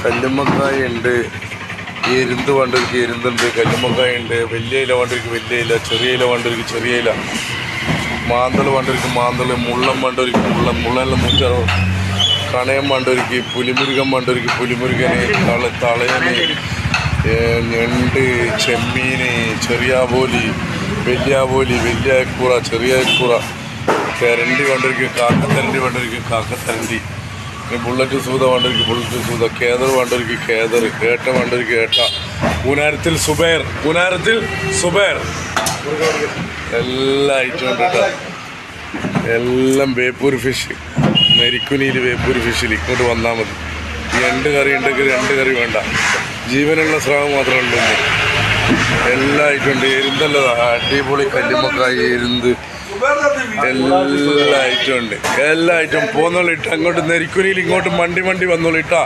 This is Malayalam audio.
കല്ലുമ്മക്കായ ഉണ്ട്, എരുന്ത് വേണ്ടവർക്ക് എരുന്തുണ്ട്, കല്ലുമ്മക്കായ ഉണ്ട്, വലിയ ഇല വേണ്ടവർക്ക് വലിയ ഇല, ചെറിയ ഇല വേണ്ടവർക്ക് ചെറിയ ഇല, മാന്തൾ വേണ്ടവർക്ക് മാന്തൾ, മുള്ളം വേണ്ടവർക്ക് മുള്ളം, മുള്ളെല്ലാം 160, കണയം വേണ്ടവർക്ക്, പുലിമുരുകൻ വേണ്ടവർക്ക് പുലിമുരുകന്, തളയന്, ഞണ്ട്, ചെമ്മീന്, ചെറിയാവോലി, വലിയാവോലി, വലിയ അയക്കൂറ, ചെറിയ അയക്കൂറ, കരണ്ടി വേണ്ടവർക്ക് കാക്കത്തരണ്ടി വേണ്ടവർക്ക് കാക്കത്തരണ്ടി, പിന്നെ ബുള്ളറ്റ് സൂത വേണ്ടവർക്ക് ബുള്ളറ്റ് സൂത, കേദർ വേണ്ടവർക്ക് കേദർ, ഏട്ട വേണ്ടവർക്ക് ഏട്ട, പൂനാരത്തിൽ സുബേർ എല്ലാ ഐറ്റം ഉണ്ട് കേട്ടോ. എല്ലാം ബേപ്പൂർ ഫിഷ്, നെരിക്കുനിയിൽ ബേപ്പൂർ ഫിഷിൽ ഇങ്ങോട്ട് വന്നാൽ മതി. ഈ 2 കറി ഉണ്ടെങ്കിൽ 2 കറി വേണ്ട, ജീവനുള്ള സ്രാവ് മാത്രമേ ഉള്ളൂ. എല്ലാ ഐറ്റം ഉണ്ട്. എരുന്തല്ലതാ അടിപൊളി കല്ലുമ്മക്കായ എരുന്ത്, എല്ലാ ഐറ്റം ഉണ്ട്. എല്ലാ ഐറ്റം പോന്നോളിട്ട അങ്ങോട്ട് നെരിക്കുനിയിൽ ഇങ്ങോട്ട് മണ്ടി വന്നോളിട്ടാ.